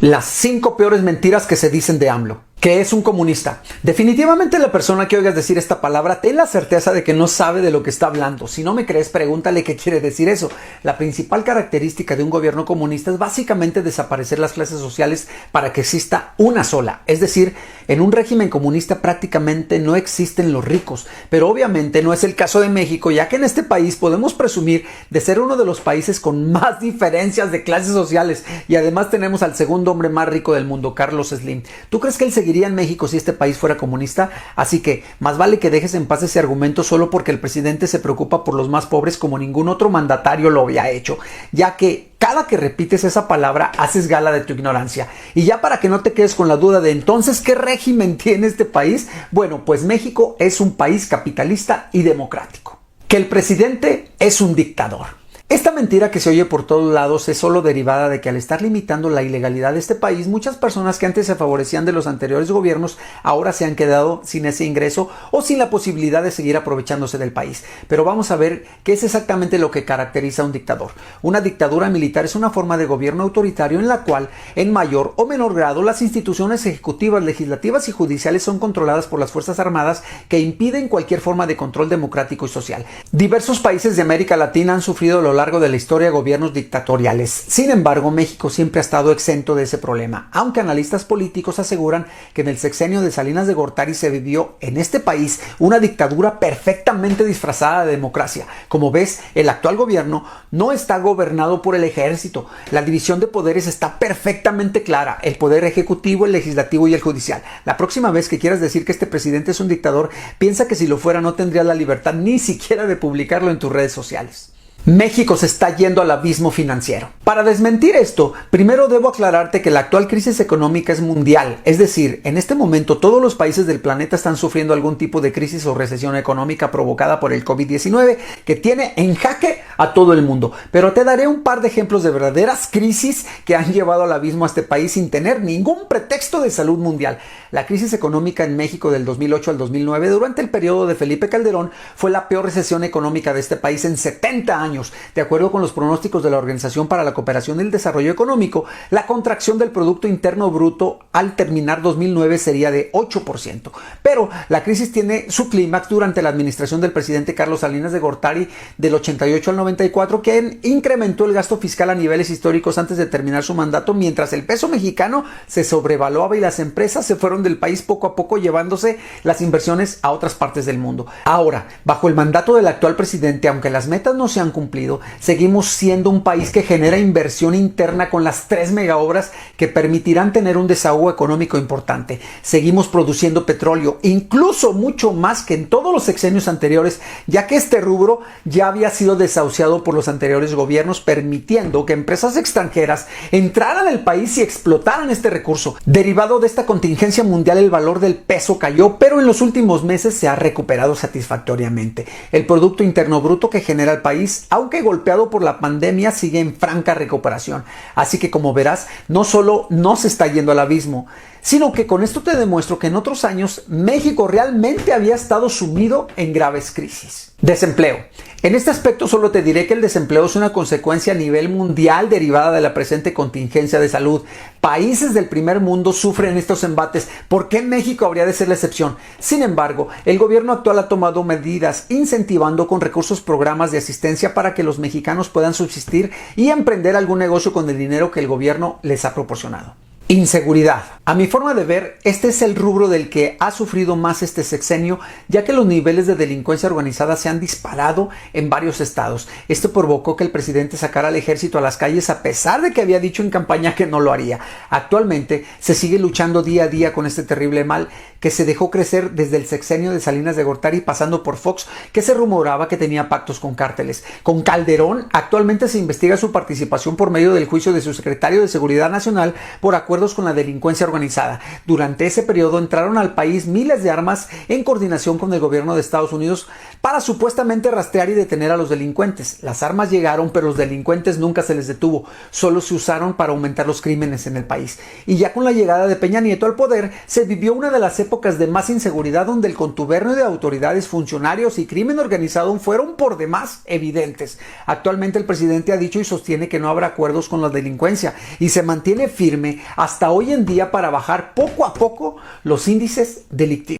Las 5 peores mentiras que se dicen de AMLO. ¿Qué es un comunista? Definitivamente la persona que oigas decir esta palabra, ten la certeza de que no sabe de lo que está hablando. Si no me crees, pregúntale qué quiere decir eso. La principal característica de un gobierno comunista es básicamente desaparecer las clases sociales para que exista una sola. Es decir, en un régimen comunista prácticamente no existen los ricos. Pero obviamente no es el caso de México, ya que en este país podemos presumir de ser uno de los países con más diferencias de clases sociales. Y además tenemos al segundo hombre más rico del mundo, Carlos Slim. ¿Tú crees que él seguiría en México si este país fuera comunista? Así que más vale que dejes en paz ese argumento solo porque el presidente se preocupa por los más pobres como ningún otro mandatario lo había hecho, ya que cada que repites esa palabra haces gala de tu ignorancia. Y ya para que no te quedes con la duda de entonces ¿qué régimen tiene este país? Bueno, pues México es un país capitalista y democrático. Que el presidente es un dictador. Esta mentira que se oye por todos lados es solo derivada de que al estar limitando la ilegalidad de este país, muchas personas que antes se favorecían de los anteriores gobiernos ahora se han quedado sin ese ingreso o sin la posibilidad de seguir aprovechándose del país. Pero vamos a ver qué es exactamente lo que caracteriza a un dictador. Una dictadura militar es una forma de gobierno autoritario en la cual, en mayor o menor grado, las instituciones ejecutivas, legislativas y judiciales son controladas por las Fuerzas Armadas que impiden cualquier forma de control democrático y social. Diversos países de América Latina han sufrido lo largo de la historia gobiernos dictatoriales. Sin embargo, México siempre ha estado exento de ese problema, aunque analistas políticos aseguran que en el sexenio de Salinas de Gortari se vivió en este país una dictadura perfectamente disfrazada de democracia. Como ves, el actual gobierno no está gobernado por el ejército. La división de poderes está perfectamente clara: el poder ejecutivo, el legislativo y el judicial. La próxima vez que quieras decir que este presidente es un dictador, piensa que si lo fuera no tendrías la libertad ni siquiera de publicarlo en tus redes sociales. México se está yendo al abismo financiero. Para desmentir esto, primero debo aclararte que la actual crisis económica es mundial. Es decir, en este momento todos los países del planeta están sufriendo algún tipo de crisis o recesión económica provocada por el COVID-19 que tiene en jaque a todo el mundo. Pero te daré un par de ejemplos de verdaderas crisis que han llevado al abismo a este país sin tener ningún pretexto de salud mundial. La crisis económica en México del 2008 al 2009 durante el periodo de Felipe Calderón fue la peor recesión económica de este país en 70 años. De acuerdo con los pronósticos de la Organización para la Cooperación y el Desarrollo Económico, la contracción del Producto Interno Bruto al terminar 2009 sería de 8%. Pero la crisis tiene su clímax durante la administración del presidente Carlos Salinas de Gortari del 88 al 94, que incrementó el gasto fiscal a niveles históricos antes de terminar su mandato, mientras el peso mexicano se sobrevaluaba y las empresas se fueron del país poco a poco llevándose las inversiones a otras partes del mundo. Ahora, bajo el mandato del actual presidente, aunque las metas no se han cumplido, seguimos siendo un país que genera inversión interna con las 3 megaobras que permitirán tener un desahogo económico importante. Seguimos produciendo petróleo, incluso mucho más que en todos los sexenios anteriores, ya que este rubro ya había sido desahuciado por los anteriores gobiernos, permitiendo que empresas extranjeras entraran al país y explotaran este recurso. Derivado de esta contingencia mundial, el valor del peso cayó, pero en los últimos meses se ha recuperado satisfactoriamente. El Producto Interno Bruto que genera el país, aunque golpeado por la pandemia, sigue en franca recuperación. Así que, como verás, no solo no se está yendo al abismo, sino que con esto te demuestro que en otros años México realmente había estado sumido en graves crisis. Desempleo. En este aspecto solo te diré que el desempleo es una consecuencia a nivel mundial derivada de la presente contingencia de salud. Países del primer mundo sufren estos embates. ¿Por qué México habría de ser la excepción? Sin embargo, el gobierno actual ha tomado medidas incentivando con recursos programas de asistencia para que los mexicanos puedan subsistir y emprender algún negocio con el dinero que el gobierno les ha proporcionado. Inseguridad. A mi forma de ver, este es el rubro del que ha sufrido más este sexenio, ya que los niveles de delincuencia organizada se han disparado en varios estados. Esto provocó que el presidente sacara al ejército a las calles a pesar de que había dicho en campaña que no lo haría. Actualmente se sigue luchando día a día con este terrible mal que se dejó crecer desde el sexenio de Salinas de Gortari, pasando por Fox, que se rumoraba que tenía pactos con cárteles. Con Calderón, actualmente se investiga su participación por medio del juicio de su secretario de Seguridad Nacional por acuerdos con la delincuencia organizada. Durante ese periodo entraron al país miles de armas en coordinación con el gobierno de Estados Unidos para supuestamente rastrear y detener a los delincuentes. Las armas llegaron, pero los delincuentes nunca se les detuvo, solo se usaron para aumentar los crímenes en el país. Y ya con la llegada de Peña Nieto al poder, se vivió una de las épocas de más inseguridad donde el contubernio de autoridades, funcionarios y crimen organizado fueron por demás evidentes. Actualmente el presidente ha dicho y sostiene que no habrá acuerdos con la delincuencia y se mantiene firme a hasta hoy en día para bajar poco a poco los índices delictivos.